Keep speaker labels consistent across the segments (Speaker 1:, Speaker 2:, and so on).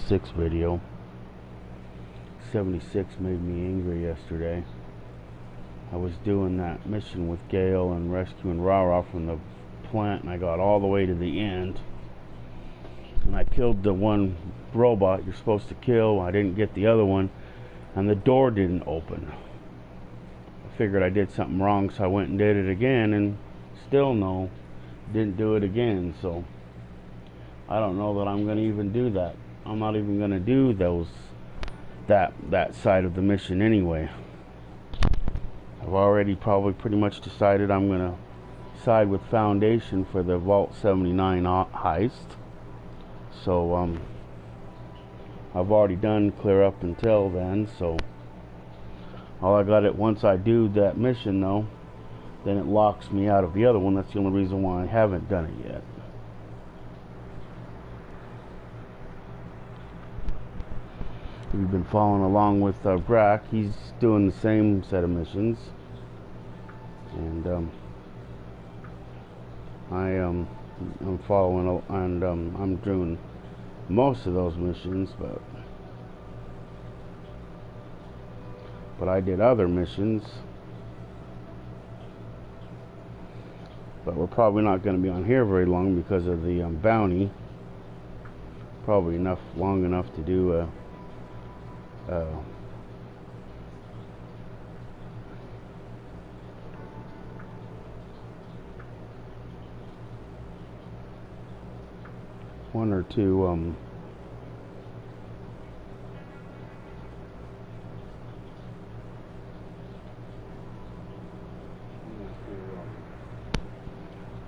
Speaker 1: 76 video. 76 made me angry yesterday. I was doing that mission with Gail and rescuing Rara from the plant, and I got all the way to the end. And I killed the one robot you're supposed to kill. I didn't get the other one, and the door didn't open. I figured I did something wrong, so I went and did it again, and still no, didn't do it again. So I don't know that I'm going to even do that. I'm not even going to do that side of the mission anyway. I've already probably pretty much decided I'm going to side with Foundation for the Vault 79 heist. So I've already done clear up until then, so all I got it once I do that mission though, then it locks me out of the other one. That's the only reason why I haven't done it yet. If you've been following along with Brack, he's doing the same set of missions, and I'm following, and I'm doing most of those missions, but I did other missions, but we're probably not going to be on here very long because of the bounty. Probably long enough to do one or two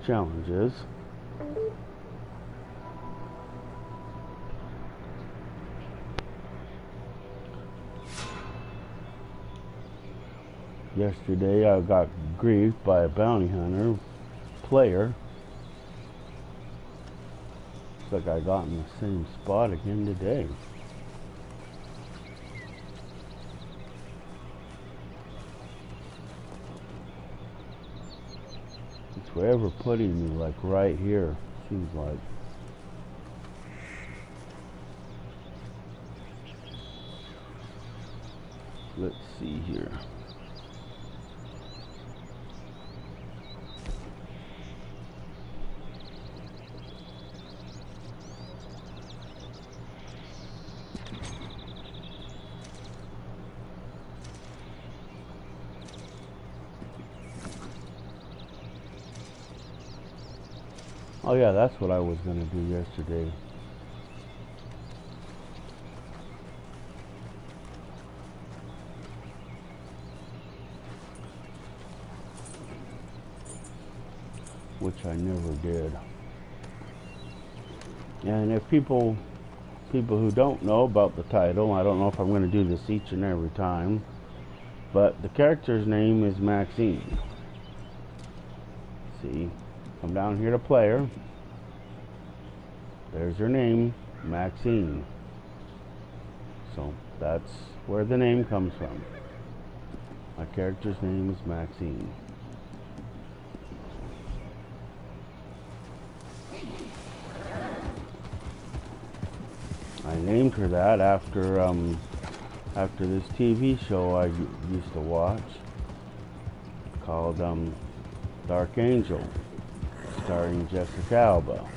Speaker 1: challenges. Yesterday I got griefed by a bounty hunter player. Looks like I got in the same spot again today. It's forever putting me like right here, seems like. Let's see here. Oh yeah, that's what I was going to do yesterday. Which I never did. And if people who don't know about the title, I don't know if I'm going to do this each and every time, but the character's name is Maxine. See? Come down here to player. There's her name, Maxine. So that's where the name comes from. My character's name is Maxine. I named her that after this TV show I used to watch called Dark Angel, starring Jessica Alba.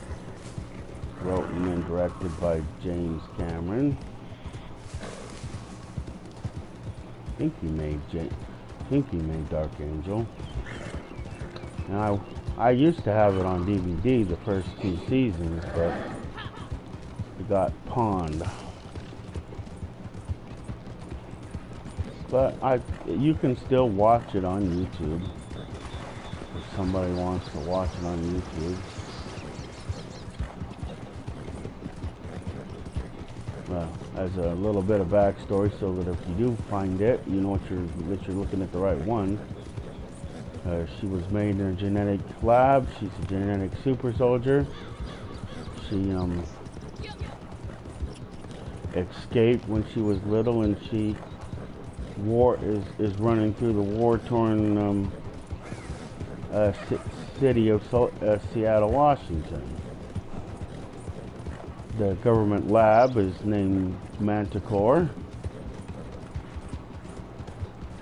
Speaker 1: Written and directed by James Cameron. I think he made Dark Angel. Now I used to have it on DVD the first 2 seasons, but it got pawned. But you can still watch it on YouTube if somebody wants to watch it on YouTube. As a little bit of backstory, so that if you do find it, you know that you're looking at the right one. She was made in a genetic lab. She's a genetic super soldier. She escaped when she was little, and she is running through the war-torn city of Seattle, Washington. the government lab is named Manticore.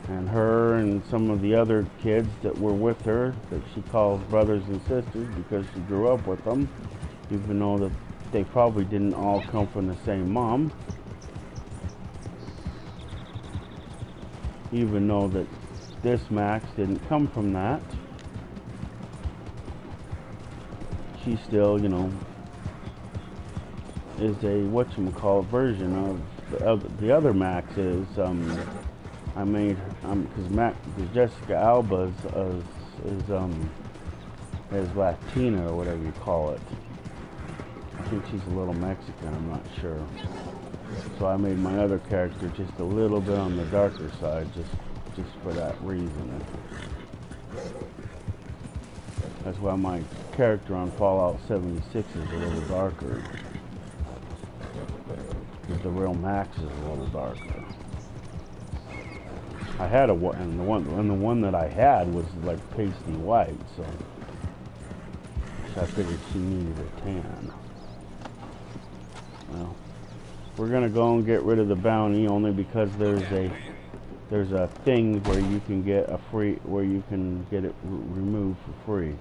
Speaker 1: And her and some of the other kids that were with her, that she calls brothers and sisters because she grew up with them, even though that they probably didn't all come from the same mom. Even though that this Max didn't come from that, she still, you know, is a whatchamacallit version of the other Max is. I made because Jessica Alba is Latina or whatever you call it. I think she's a little Mexican. I'm not sure. So I made my other character just a little bit on the darker side, just for that reason. That's why my character on Fallout 76 is a little darker. Because the real Max is a little darker. I had the one that I had was like pasty white, so I figured she needed a tan. Well, we're gonna go and get rid of the bounty only because there's a thing where you can get it removed for free.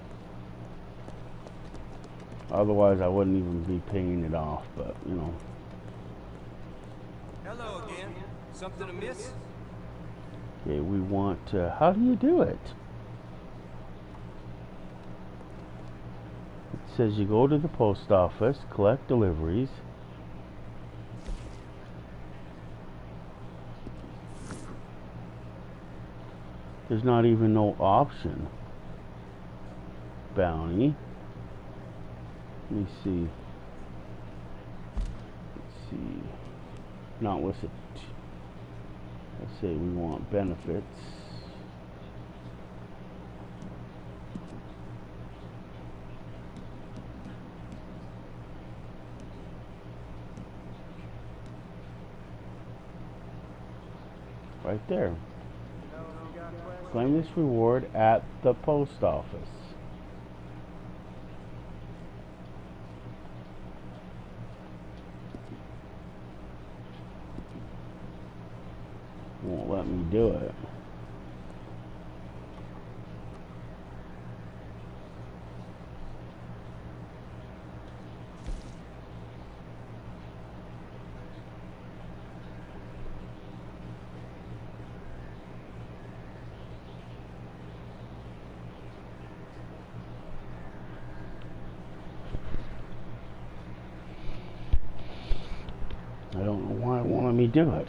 Speaker 1: Otherwise, I wouldn't even be paying it off. But you know.
Speaker 2: Hello again. Something amiss?
Speaker 1: Okay, we want. How do you do it? It says you go to the post office, collect deliveries. There's not even no option. Bounty. Let me see. Let's see. Not with it. Let's say we want benefits. Right there. Claim this reward at the post office. Won't let me do it. I don't know why it won't let me do it.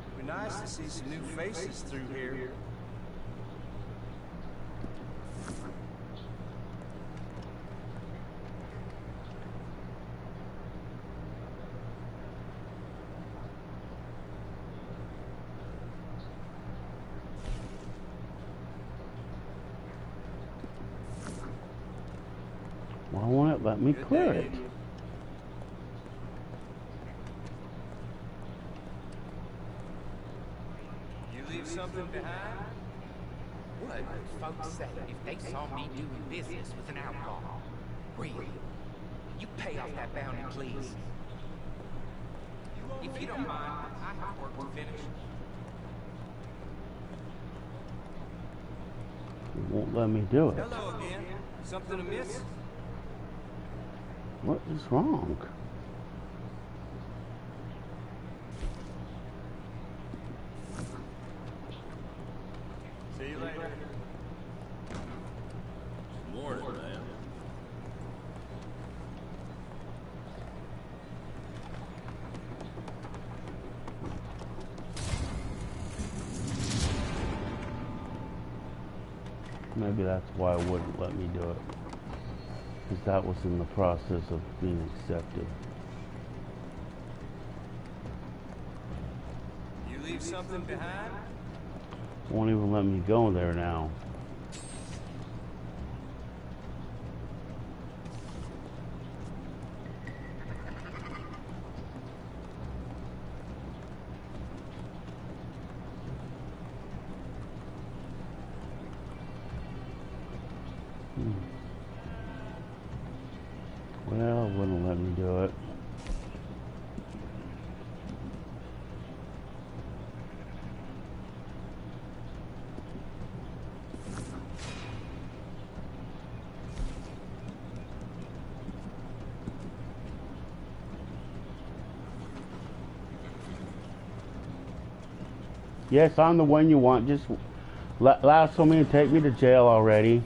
Speaker 2: It'd be nice to see some new faces through here.
Speaker 1: Why won't it let me clear it?
Speaker 2: You leave something behind?
Speaker 3: What would folks say if they saw me doing business with an outlaw? Really? You pay off that bounty, please. If you don't mind, I have work to finish.
Speaker 1: It won't let me do it.
Speaker 2: Hello again. Something amiss?
Speaker 1: What is wrong?
Speaker 2: See you later.
Speaker 4: Morning, man.
Speaker 1: Maybe that's why it wouldn't let me do it. Because that was in the process of being accepted.
Speaker 2: You leave something behind?
Speaker 1: Won't even let me go there now. Well, it wouldn't let me do it. Yes, I'm the one you want. Just lasso me and take me to jail already.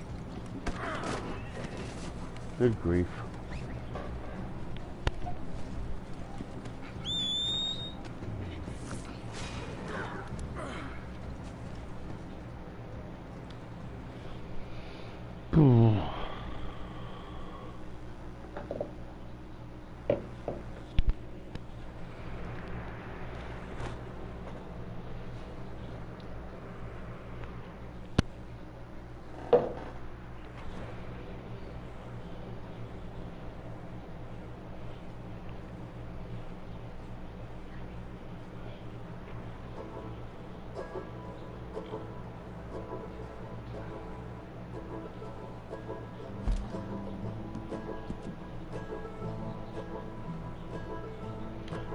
Speaker 1: Good grief.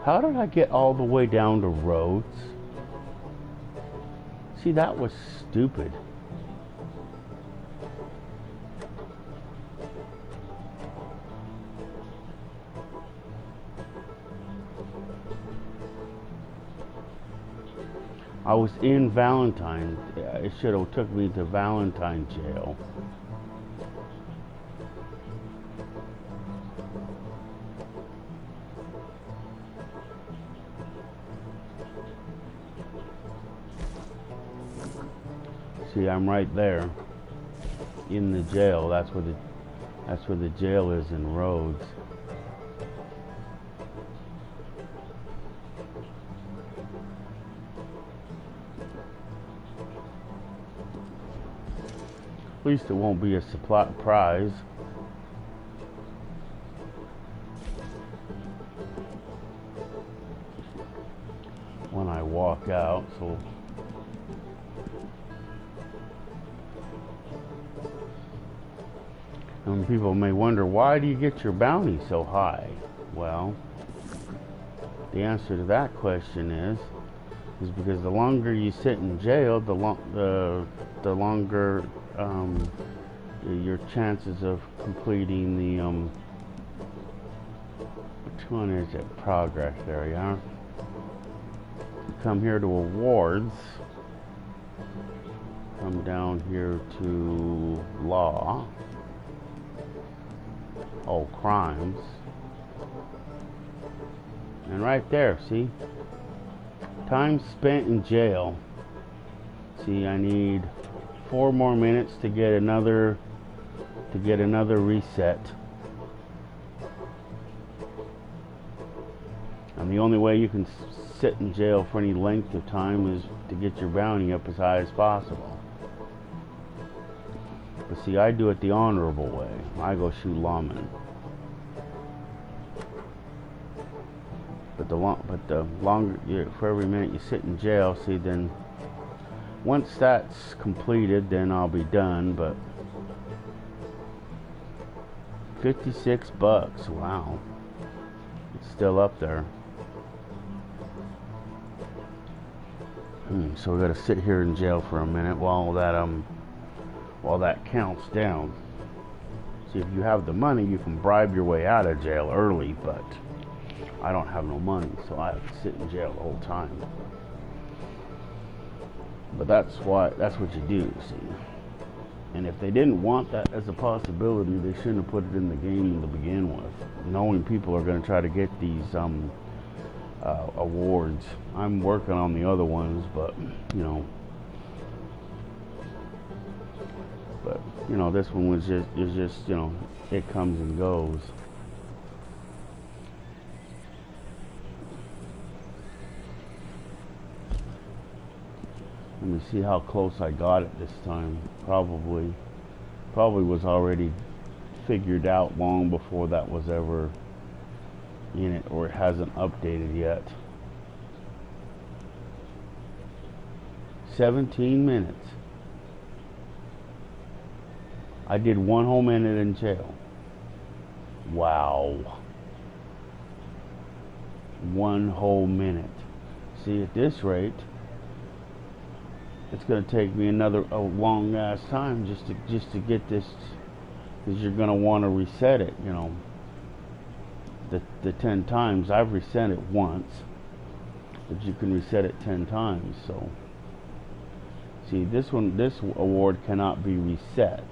Speaker 1: How did I get all the way down to Rhodes? See, that was stupid. I was in Valentine. It should have took me to Valentine jail. See, I'm right there in the jail. That's where the jail is in Rhodes. At least it won't be a surprise when I walk out. So and people may wonder, why do you get your bounty so high? Well, the answer to that question is because the longer you sit in jail, the longer your chances of completing the which one is it? Progress. There you are. You come here to awards. Come down here to law. Oh, crimes. And right there, see? Time spent in jail. See, I need 4 more minutes to get another reset. And the only way you can sit in jail for any length of time is to get your bounty up as high as possible. But see, I do it the honorable way. I go shoot lawmen. But the longer for every minute you sit in jail, see, then once that's completed, then I'll be done. But $56, wow, it's still up there. So we got to sit here in jail for a minute while that counts down. See, if you have the money, you can bribe your way out of jail early, but I don't have no money, so I have to sit in jail the whole time. But that's what you do, see. And if they didn't want that as a possibility, they shouldn't have put it in the game to begin with, knowing people are going to try to get these awards. I'm working on the other ones, but this one was just it comes and goes. Let me see how close I got it this time. Probably was already figured out long before that was ever in it, or it hasn't updated yet. 17 minutes. I did 1 whole minute in jail. Wow. 1 whole minute. See, at this rate, it's going to take me a long ass time just to get this, because you're going to want to reset it, you know. The 10 times. I've reset it once, but you can reset it 10 times. So see, this award cannot be reset.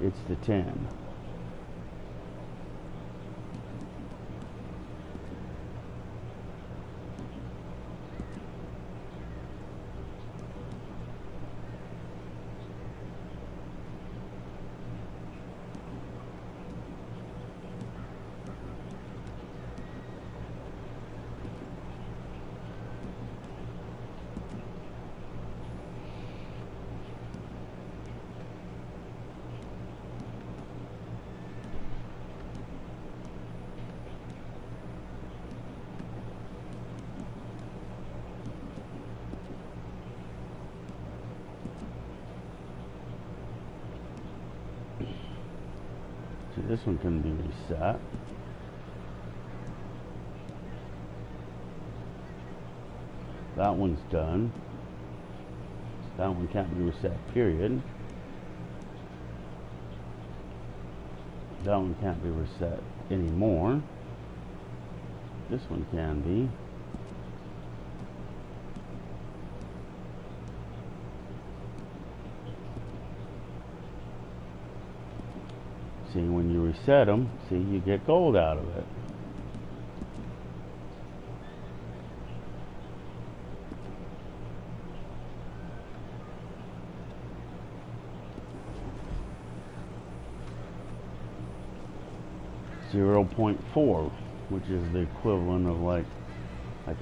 Speaker 1: It's the 10. See, this one can be reset. That one's done. That one can't be reset, period. That one can't be reset anymore. This one can be. See, when you reset them, see, you get gold out of it. .4, which is the equivalent of like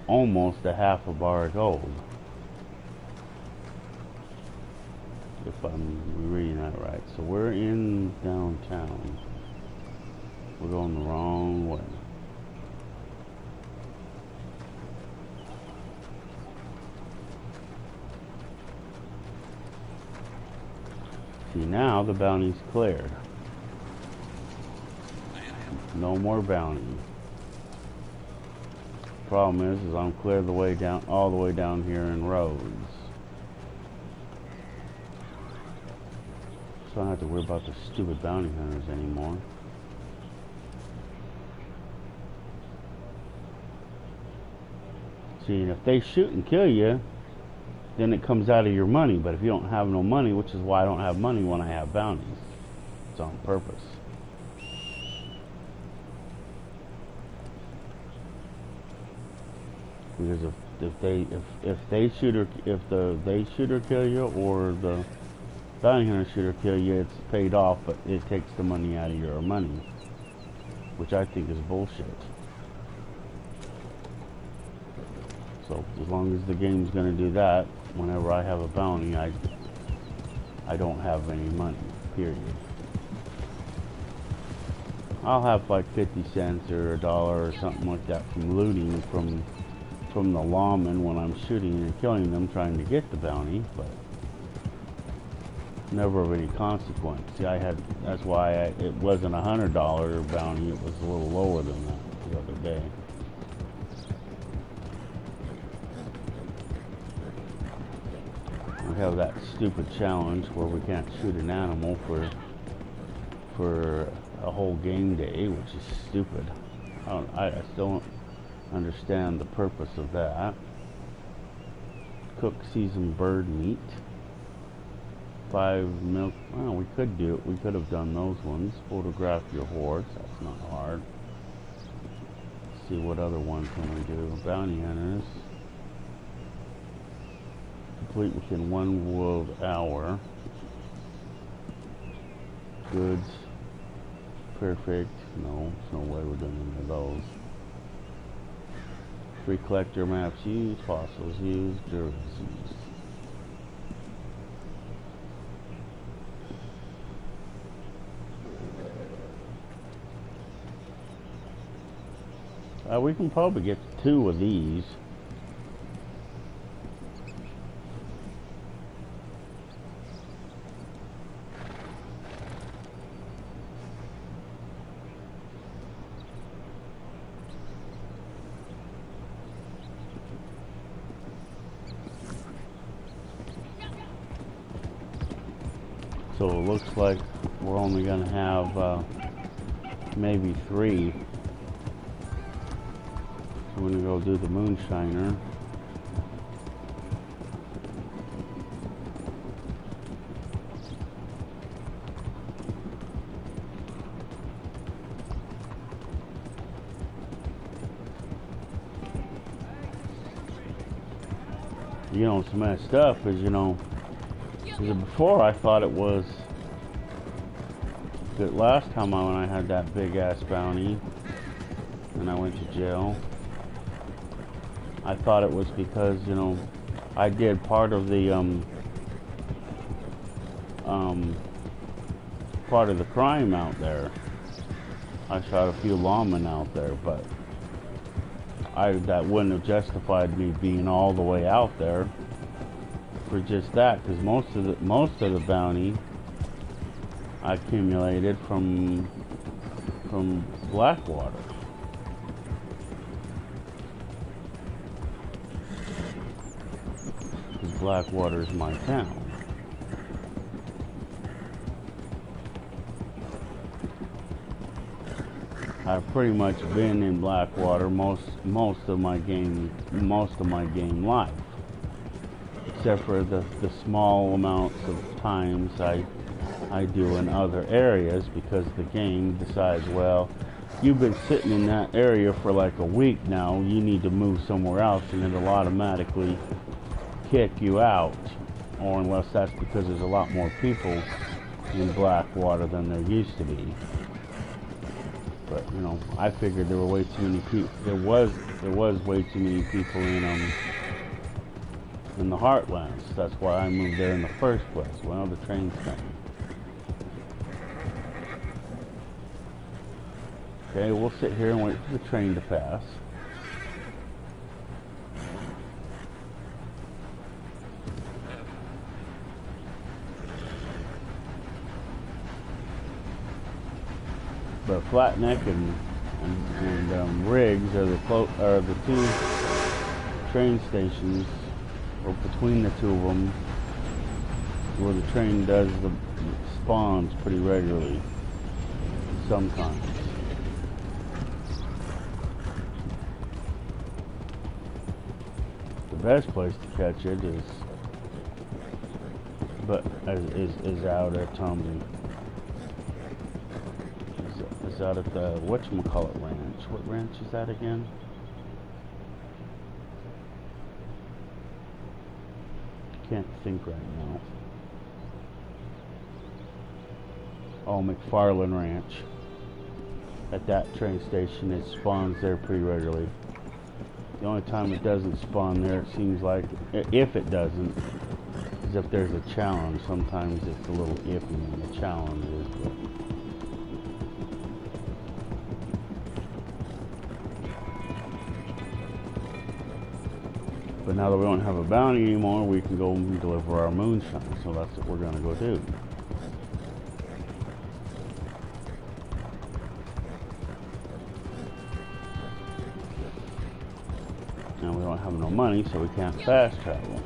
Speaker 1: almost a half a bar of gold. If I'm reading that right. So we're in downtown. We're going the wrong way. See, now the bounty's cleared. No more bounty. Problem is I'm cleared the way down, all the way down here in roads. So I don't have to worry about the stupid bounty hunters anymore. See, and if they shoot and kill you, then it comes out of your money. But if you don't have no money, which is why I don't have money when I have bounties, it's on purpose. Because if they shoot or kill you, or the bounty hunter shoot or kill you, it's paid off, but it takes the money out of your money, which I think is bullshit. So as long as the game's gonna do that, whenever I have a bounty, I don't have any money, period. I'll have like 50 cents or $1 or something like that from looting from the lawmen when I'm shooting and killing them trying to get the bounty, but never of any consequence. See, that's why it wasn't $100 bounty, it was a little lower than that the other day. We have that stupid challenge where we can't shoot an animal for a whole game day, which is stupid. I still don't understand the purpose of that. Cook seasoned bird meat. 5 milk. Well, we could do it. We could have done those ones. Photograph your horse. That's not hard. Let's see, what other one can we do? Bounty hunters. Complete within 1 world hour. Goods. Perfect. No, there's no way we're doing any of those. Free collector maps used, fossils used, jerseys used. We can probably get 2 of these. So it looks like we're only going to have maybe 3. So we're going to go do the moonshiner. You know, some of that stuff is, you know, before I thought it was that last time when I had that big ass bounty and I went to jail, I thought it was because, you know, I did part of the crime out there. I shot a few lawmen out there, but that wouldn't have justified me being all the way out there for just that, because most of the bounty I accumulated from Blackwater. Because Blackwater is my town. I've pretty much been in Blackwater most of my game life, except for the small amounts of times I do in other areas, because the game decides, well, you've been sitting in that area for like a week now, you need to move somewhere else, and it'll automatically kick you out, or unless that's because there's a lot more people in Blackwater than there used to be. But, you know, I figured there were way too many people. There was way too many people in the Heartlands. That's why I moved there in the first place. Well, the train's coming. Okay, we'll sit here and wait for the train to pass. But Flatneck and Riggs are the 2 train stations, or between the 2 of them, where the train does the spawns pretty regularly. Sometimes. The best place to catch it is out at is out at the whatchamacallit ranch. What ranch is that again? Can't think right now. Oh, McFarland Ranch. At that train station, it spawns there pretty regularly. The only time it doesn't spawn there, it seems like, if it doesn't, is if there's a challenge. Sometimes it's a little iffy when the challenge is, but now that we don't have a bounty anymore, we can go and deliver our moonshine. So that's what we're going to go do. Now we don't have no money, so we can't fast travel.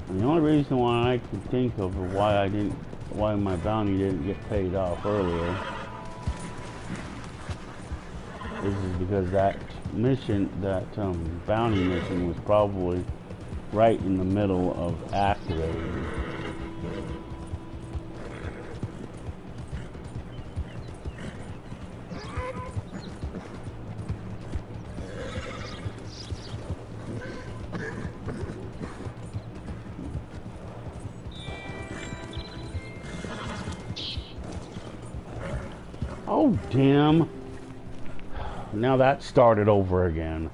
Speaker 1: And the only reason why I could think of why my bounty didn't get paid off earlier is because that mission, that bounty mission, was probably right in the middle of activating. Oh, damn. Now that started over again.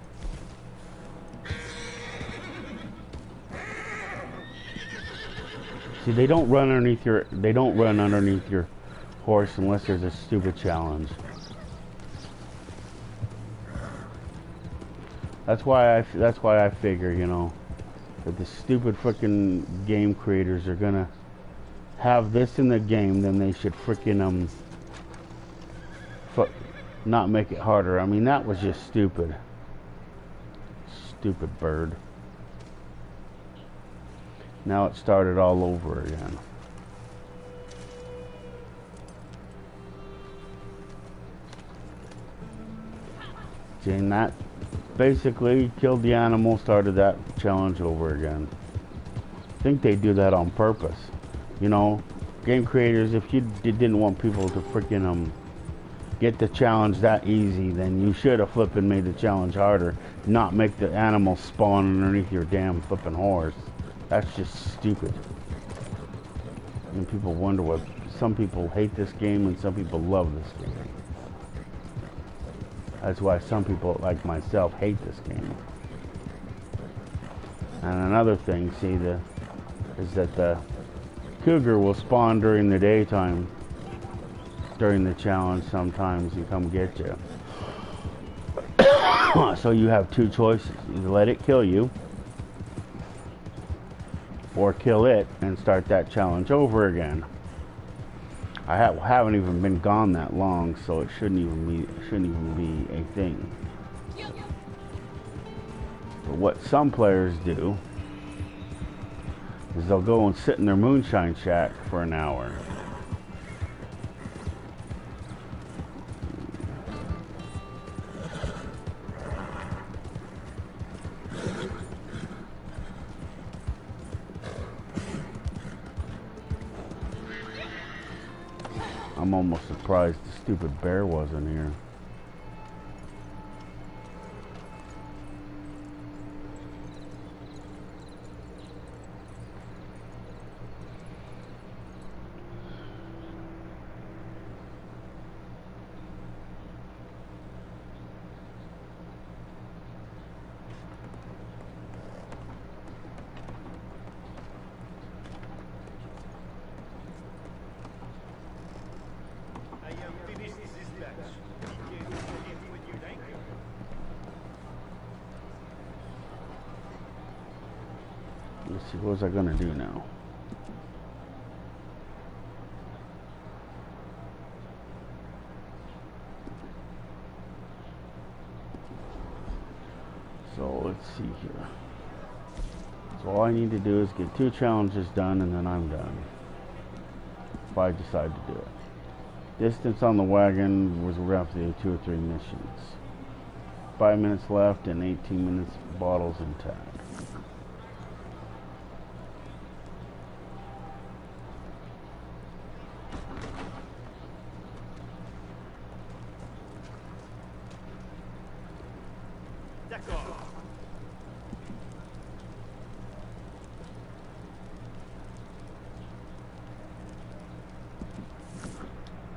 Speaker 1: See, they don't run underneath your horse unless there's a stupid challenge. That's why I figure, you know, that the stupid freaking game creators are gonna have this in the game, then they should freaking not make it harder. I mean, that was just stupid. Stupid bird. Now it started all over again. And that basically killed the animal, started that challenge over again. I think they do that on purpose. You know, game creators, if you didn't want people to freaking get the challenge that easy, then you should have flipping made the challenge harder, not make the animal spawn underneath your damn flipping horse. That's just stupid. And people wonder what some people hate this game and some people love this game. That's why some people, like myself, hate this game. And another thing, see, is that the cougar will spawn during the daytime, during the challenge sometimes, and come get you. So you have two choices. Either let it kill you, or kill it and start that challenge over again. I haven't even been gone that long, so it shouldn't even be a thing. But what some players do is they'll go and sit in their moonshine shack for an hour. I'm almost surprised the stupid bear wasn't here. Let's see, what was I gonna do now? So let's see here. So all I need to do is get 2 challenges done and then I'm done. If I decide to do it. Distance on the wagon was roughly 2 or 3 missions. 5 minutes left and 18 minutes bottles intact.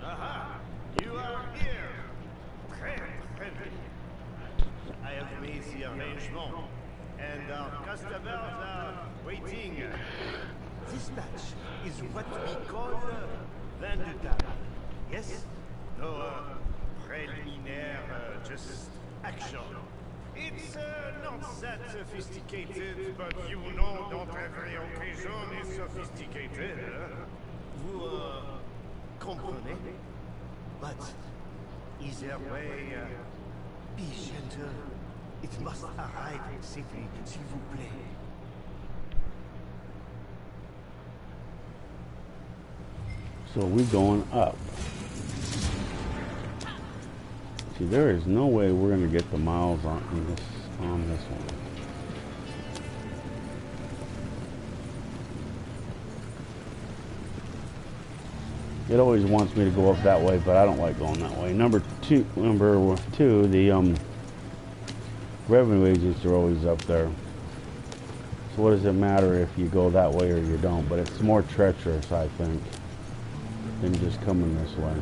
Speaker 2: Aha! You are here! Très bien. I have made the arrangement, and our customers are waiting. This match is what we call vin de table. Yes? No preliminaire, just action. It's not that sophisticated, but you know not every occasion is sophisticated. Vous comprenez? But either way, be gentle. It must arrive safely, s'il vous plaît.
Speaker 1: So we're going up. See, there is no way we're going to get the miles on this one. It always wants me to go up that way, but I don't like going that way. Number two, the revenue agents are always up there. So what does it matter if you go that way or you don't? But it's more treacherous, I think, than just coming this way.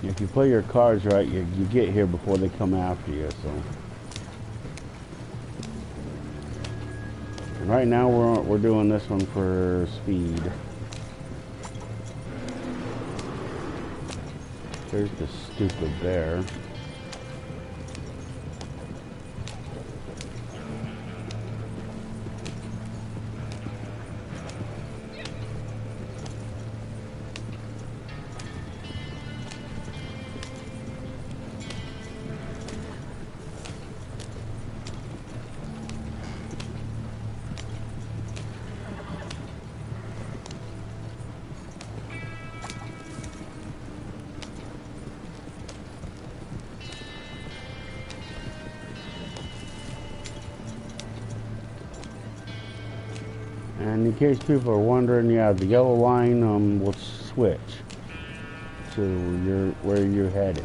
Speaker 1: If you play your cards right, you get here before they come after you. So, and right now we're doing this one for speed. There's the stupid bear. And in case people are wondering, yeah, the yellow line will switch to where you're headed.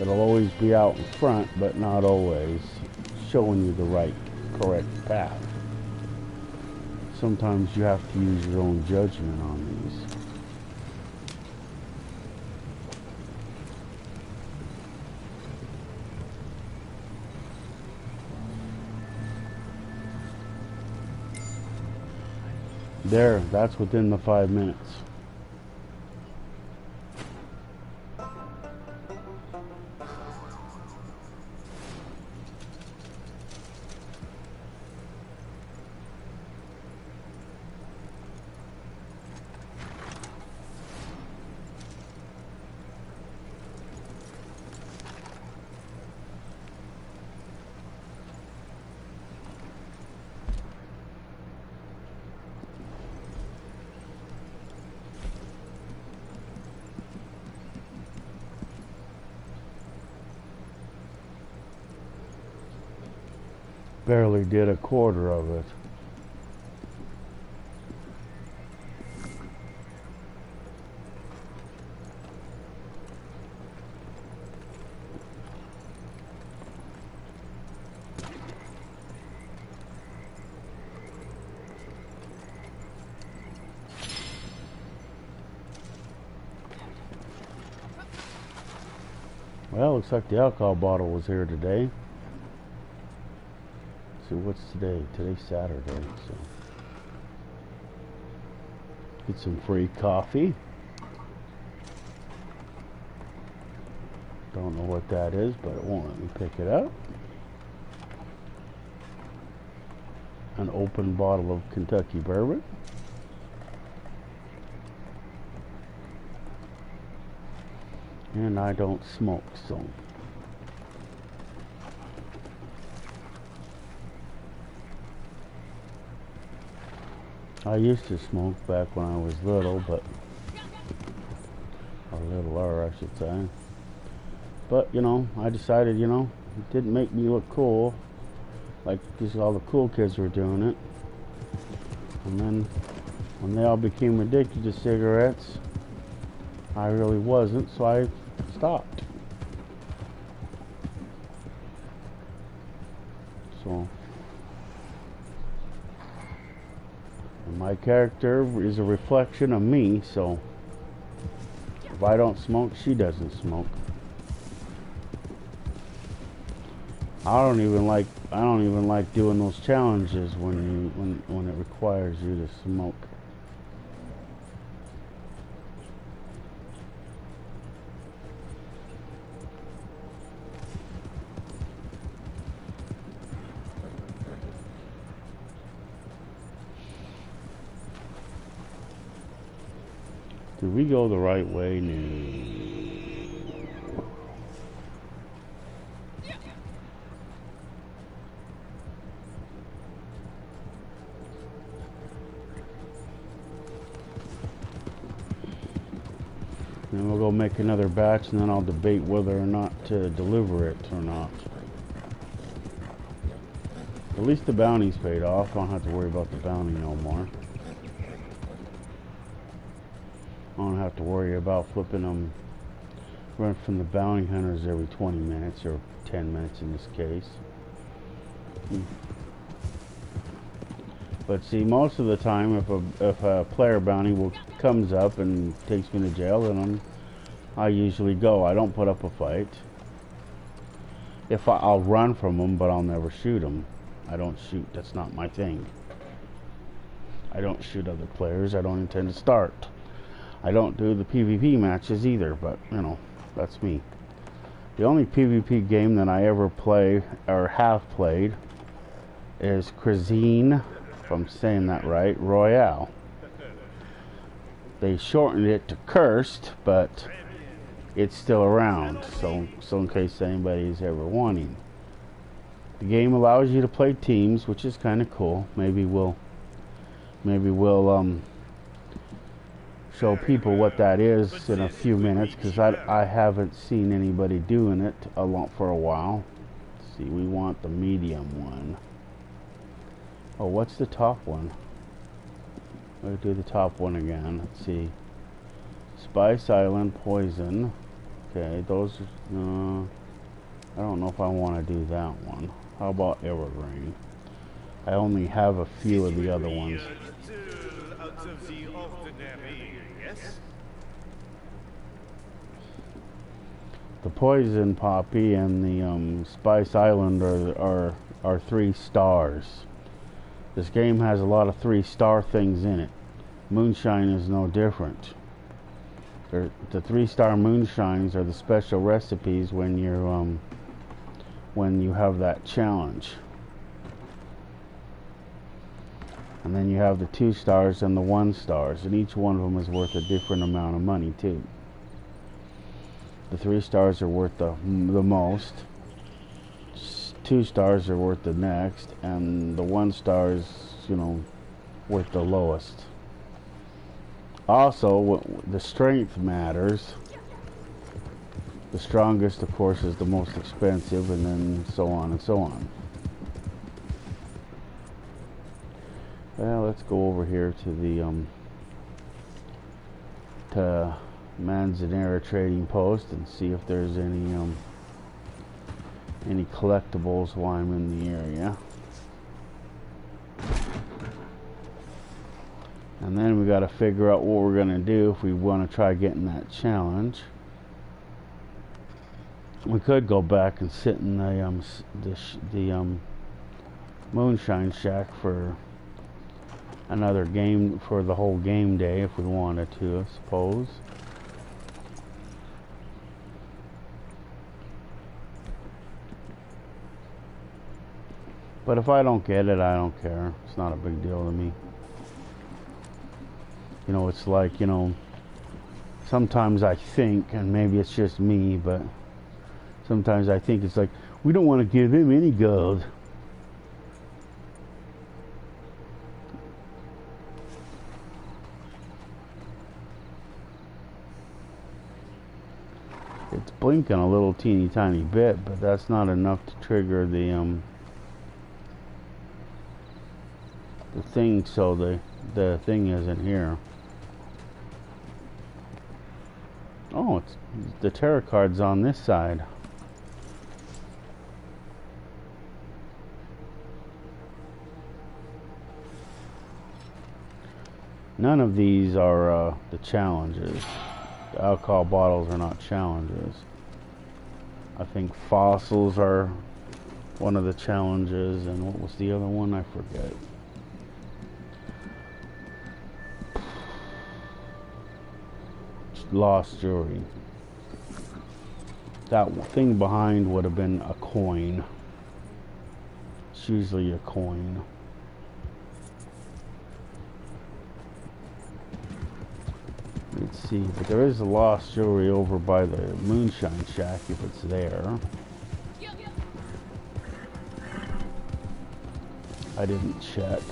Speaker 1: It'll always be out in front, but not always showing you the correct path. Sometimes you have to use your own judgment on these. There, that's within the 5 minutes. Barely did a quarter of it. Well, looks like the alcohol bottle was here today. So what's today? Today's Saturday, so get some free coffee. Don't know what that is, but it won't let me pick it up. An open bottle of Kentucky bourbon. And I don't smoke, so I used to smoke back when I was little, but or littler, I should say. But you know, I decided, you know, it didn't make me look cool, like because all the cool kids were doing it. And then when they all became addicted to cigarettes, I really wasn't, so I stopped. So, and my character is a reflection of me, so if I don't smoke, she doesn't smoke. I don't even like doing those challenges when it requires you to smoke. Did we go the right way? No. Then we'll go make another batch, and then I'll debate whether or not to deliver it or not. At least the bounty's paid off. I don't have to worry about the bounty no more. I don't have to worry about flipping them, run from the bounty hunters every 20 minutes, or 10 minutes in this case. But see, most of the time, if a player bounty comes up and takes me to jail, then I usually go. I don't put up a fight. I'll run from them, but I'll never shoot them. I don't shoot. That's not my thing. I don't shoot other players. I don't intend to start. I don't do the PvP matches either, but, you know, that's me. The only PvP game that I ever play, or have played, is Cuisine, if I'm saying that right, Royale. They shortened it to Cursed, but it's still around, so in case anybody's ever wanting. The game allows you to play teams, which is kind of cool. Maybe we'll show people what that is in a few minutes, because I haven't seen anybody doing it for a while. Let's see, we want the medium one. Oh, what's the top one? We'll do the top one again. Let's see. Spice Island, Poison. Okay, those are, I don't know if I want to do that one. How about Evergreen? I only have a few of the other ones.
Speaker 2: Out of the ordinary, yes?
Speaker 1: The Poison Poppy and the Spice Island are 3 stars. This game has a lot of 3-star things in it. Moonshine is no different. The 3-star moonshines are the special recipes when you're when you have that challenge. And then you have the 2 stars and the 1 stars, and each one of them is worth a different amount of money too. The 3 stars are worth the most. 2 stars are worth the next, and the 1 star is, you know, worth the lowest. Also, the strength matters. The strongest, of course, is the most expensive, and then so on and so on. Well, let's go over here to the to Manzanera Trading Post and see if there's any collectibles while I'm in the area. And then we got to figure out what we're gonna do if we want to try getting that challenge. We could go back and sit in the Moonshine Shack for another game, for the whole game day if we wanted to, I suppose. But if I don't get it, I don't care. It's not a big deal to me. You know, it's like, you know, sometimes I think, and maybe it's just me, but sometimes I think it's like, we don't want to give him any gold. It's blinking a little teeny tiny bit, but that's not enough to trigger the thing, so the thing isn't here. Oh, it's the tarot cards on this side. None of these are the challenges. The alcohol bottles are not challenges. I think fossils are one of the challenges, and what was the other one? I forget. Lost jewelry. That thing behind would have been a coin. It's usually a coin. Let's see, but there is a lost jewelry over by the Moonshine Shack if it's there. I didn't check.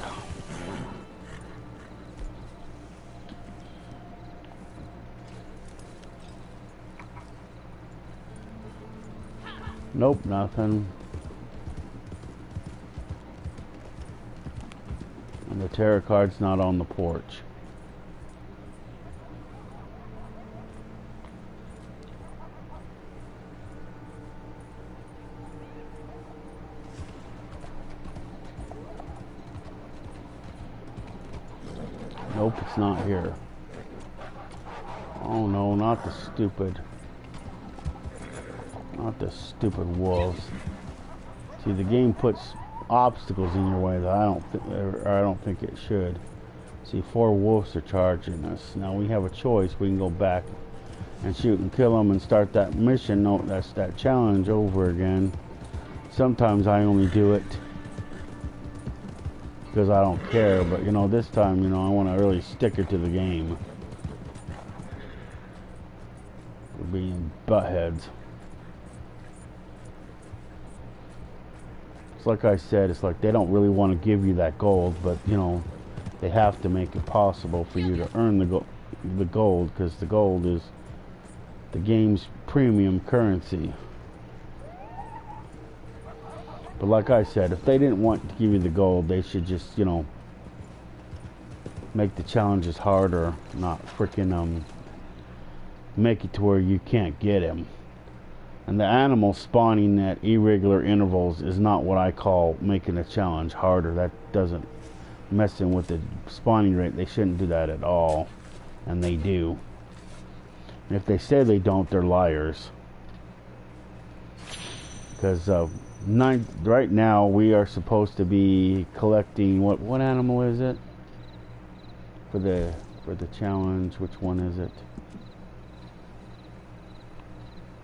Speaker 1: Nope, nothing. And the tarot card's not on the porch. Nope, it's not here. Oh no, not the stupid. the stupid wolves. See, the game puts obstacles in your way that I don't think it should. See, 4 wolves are charging us. Now we have a choice. We can go back and shoot and kill them and start that mission. No, that's that challenge over again. Sometimes I only do it because I don't care, but you know, this time, you know, I want to really stick it to the game. We're being buttheads. It's like I said, it's like they don't really want to give you that gold, but you know, they have to make it possible for you to earn the gold, because the gold is the game's premium currency. But like I said, if they didn't want to give you the gold, they should just, you know, make the challenges harder, not freaking make it to where you can't get him. And the animal spawning at irregular intervals is not what I call making a challenge harder. That doesn't messing with the spawning rate. They shouldn't do that at all, and they do. And if they say they don't, they're liars. Because right now we are supposed to be collecting what animal is it for the challenge? Which one is it?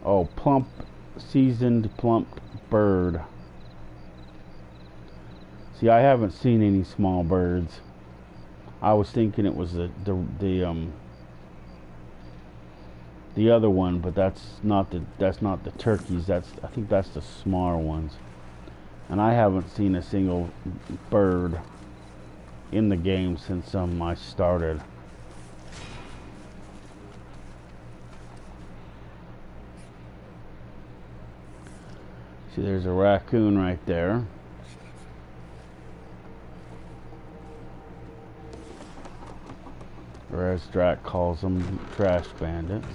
Speaker 1: Oh, seasoned plump bird. See, I haven't seen any small birds. I was thinking it was the other one, but that's not the turkeys. I think that's the smaller ones. And I haven't seen a single bird in the game since I started. See, there's a raccoon right there. Or as Drac calls them, trash bandits.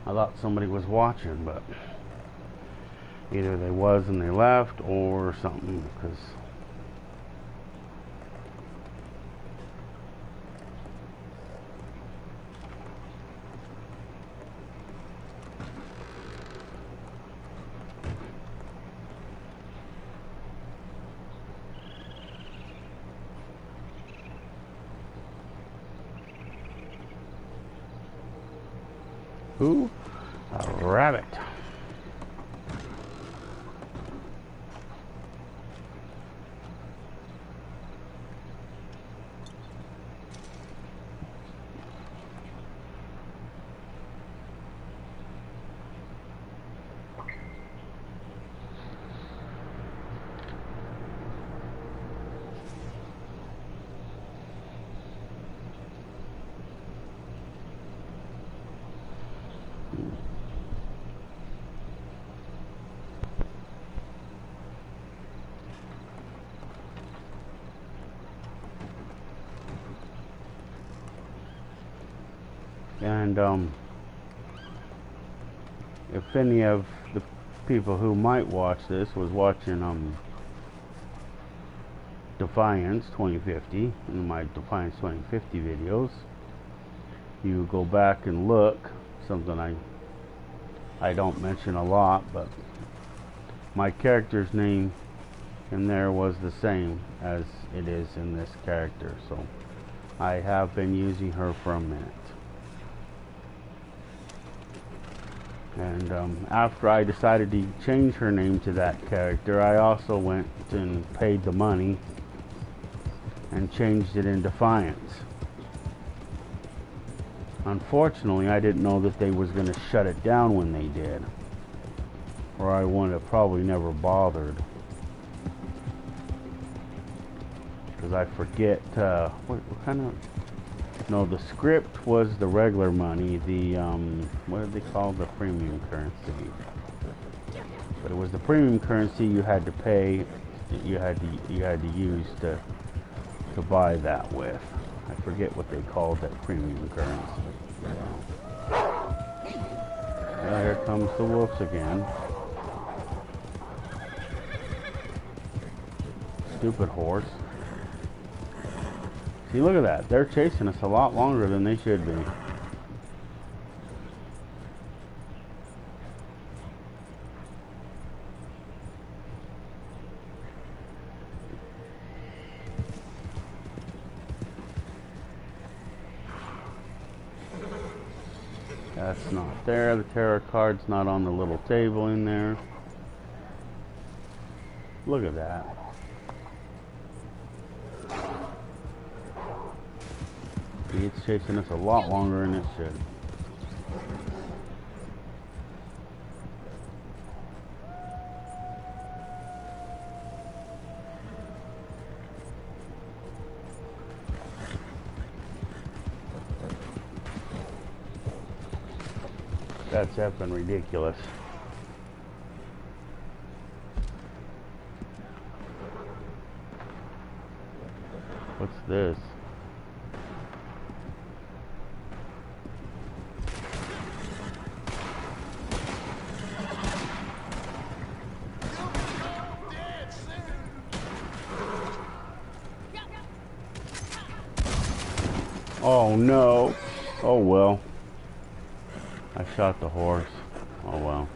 Speaker 1: I thought somebody was watching, but either they was and they left or something, because who? A rabbit. And if any of the people who might watch this was watching Defiance 2050, in my Defiance 2050 videos, you go back and look, something I don't mention a lot, but my character's name in there was the same as it is in this character, so I have been using her for a minute. And after I decided to change her name to that character, I also went and paid the money and changed it in Defiance. Unfortunately, I didn't know that they was going to shut it down when they did, or I would have probably never bothered. Because I forget, what kind of... No, the script was the regular money, the, what did they call the premium currency? But it was the premium currency you had to pay, you had to use to buy that with. I forget what they called that premium currency. Here comes the wolves again. Stupid horse. See, look at that. They're chasing us a lot longer than they should be. That's not there. The tarot card's not on the little table in there. Look at that. It's chasing us a lot longer than it should. That's effing ridiculous. What's this? Oh no. Oh well. I shot the horse. Oh well.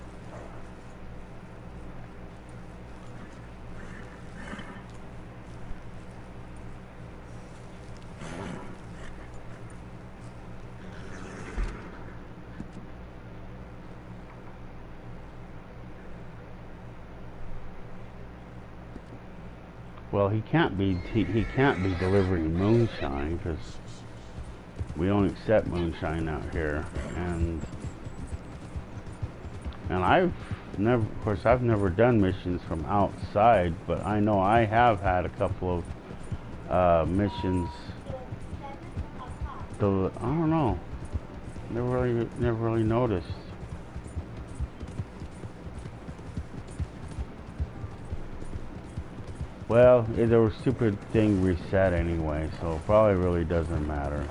Speaker 1: Well, he can't be delivering moonshine, because we don't accept moonshine out here. And I've never, of course, I've never done missions from outside, but I know I have had a couple of missions. Though I don't know, never really noticed. Well, the stupid thing reset anyway, so it probably really doesn't matter.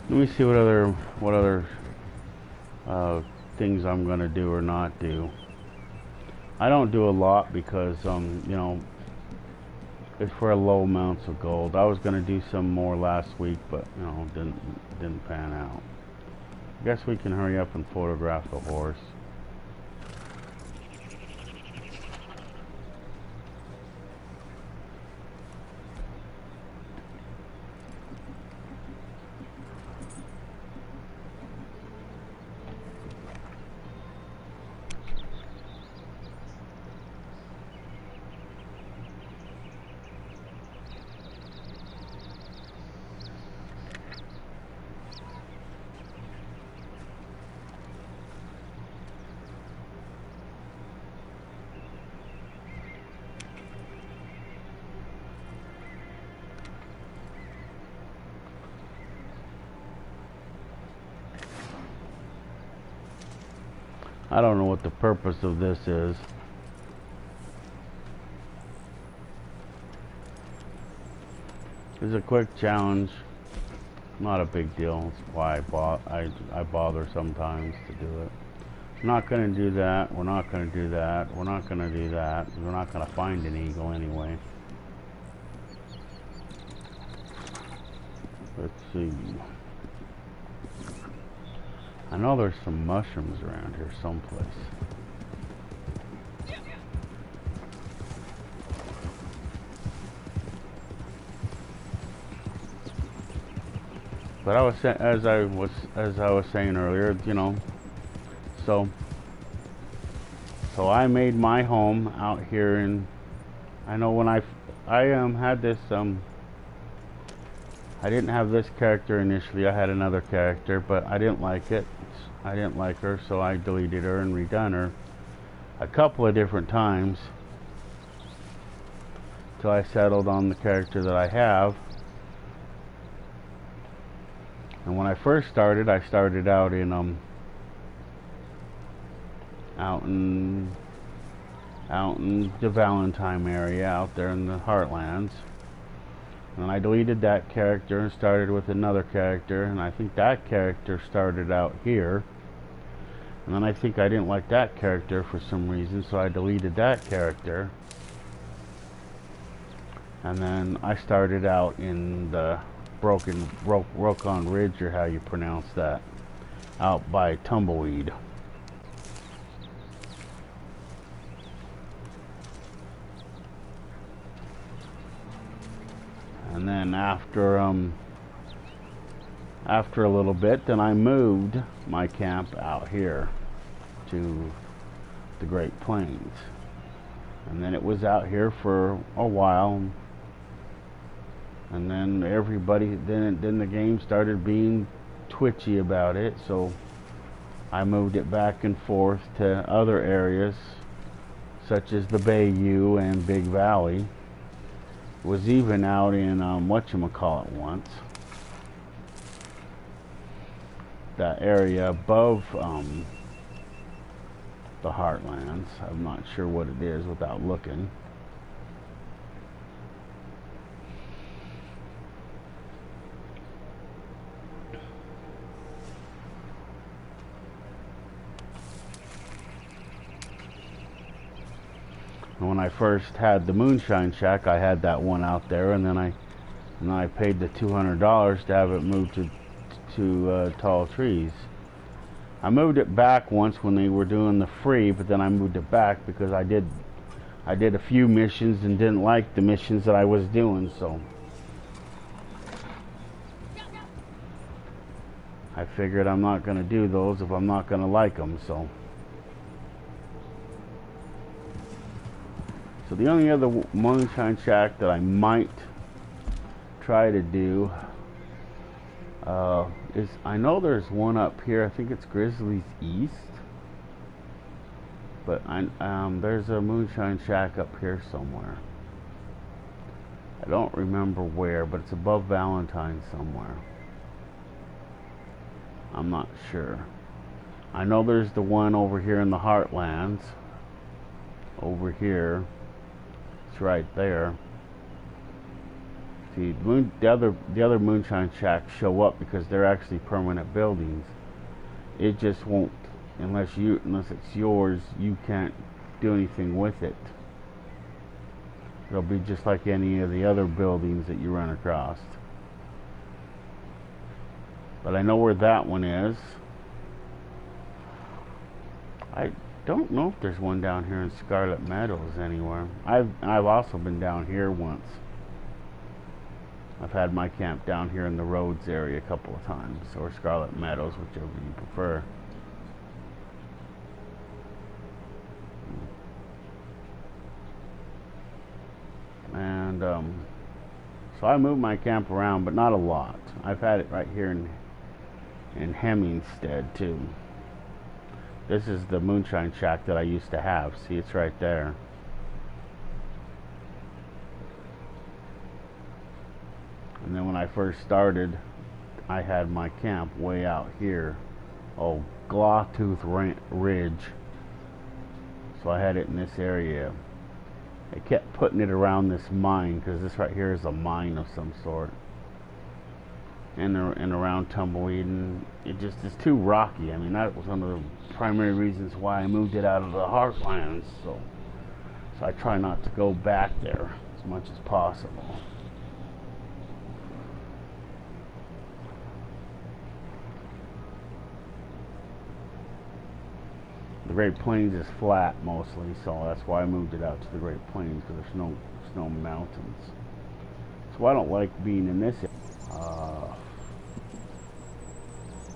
Speaker 1: Let me see what other things I'm gonna do or not do. I don't do a lot because you know, it's for low amounts of gold. I was gonna do some more last week, but you know, didn't pan out. I guess we can hurry up and photograph the horse. I don't know what the purpose of this is. It's a quick challenge, not a big deal. That's why I bother sometimes to do it. Not gonna do that. We're not gonna do that. We're not gonna do that. We're not gonna find an eagle anyway. Let's see. I know there's some mushrooms around here someplace. But as I was saying earlier, you know, so I made my home out here, and I know when I had this I didn't have this character initially. I had another character, but I didn't like it. I didn't like her, so I deleted her and redone her a couple of different times till I settled on the character that I have. And when I first started, I started out in the Valentine area, out there in the Heartlands. And I deleted that character and started with another character, and I think that character started out here. And then I think I didn't like that character for some reason, so I deleted that character. And then I started out in the Rokon Ridge, or how you pronounce that, out by Tumbleweed. And then after a little bit, then I moved my camp out here to the Great Plains. And then it was out here for a while. And then then the game started being twitchy about it, so I moved it back and forth to other areas, such as the Bayou and Big Valley. Was even out in whatchamacallit once. That area above the Heartlands. I'm not sure what it is without looking. When I first had the Moonshine Shack, I had that one out there, and then I paid the $200 to have it moved to Tall Trees. I moved it back once when they were doing the free, but then I moved it back because I did a few missions and didn't like the missions that I was doing, so I figured I'm not going to do those if I'm not going to like them. So the only other Moonshine Shack that I might try to do is, I know there's one up here. I think it's Grizzly's East, but there's a Moonshine Shack up here somewhere. I don't remember where, but it's above Valentine somewhere. I'm not sure. I know there's the one over here in the Heartlands. Over here. It's right there. See, the other Moonshine Shacks show up because they're actually permanent buildings. It just won't, unless it's yours, you can't do anything with it. It'll be just like any of the other buildings that you run across. But I know where that one is. I don't know if there's one down here in Scarlet Meadows anywhere. I've also been down here once. I've had my camp down here in the Rhodes area a couple of times, or Scarlet Meadows, whichever you prefer. And so I moved my camp around, but not a lot. I've had it right here in Hemmingstead too. This is the Moonshine Shack that I used to have. See, it's right there. And then when I first started, I had my camp way out here. Oh, Glawtooth Ridge. So I had it in this area. They kept putting it around this mine, because this right here is a mine of some sort. and around Tumbleweed, and it just is too rocky. I mean, that was one of the primary reasons why I moved it out of the Heartlands. So I try not to go back there as much as possible. The Great Plains is flat mostly, so that's why I moved it out to the Great Plains, because there's no mountains. So I don't like being in this area.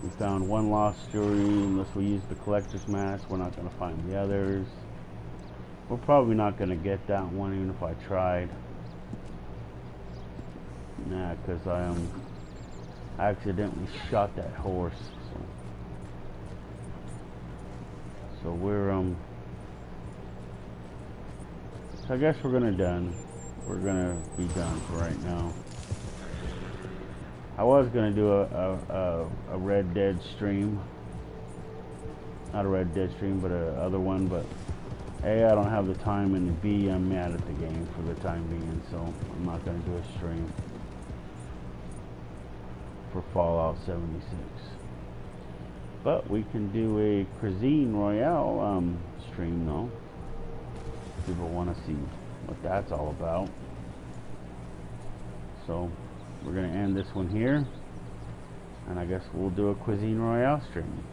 Speaker 1: We found one lost jewelry. Unless we use the collector's mask, we're not going to find the others. We're probably not going to get that one, even if I tried. Nah, because I accidentally shot that horse. So we're so I guess we're gonna be done for right now. I was gonna do a Red Dead stream, not a Red Dead stream, but a other one. But A, I don't have the time, and B, I'm mad at the game for the time being, so I'm not gonna do a stream for Fallout 76. But we can do a Cuisine Royale stream though. People want to see what that's all about. So we're going to end this one here, and I guess we'll do a Cuisine Royale stream.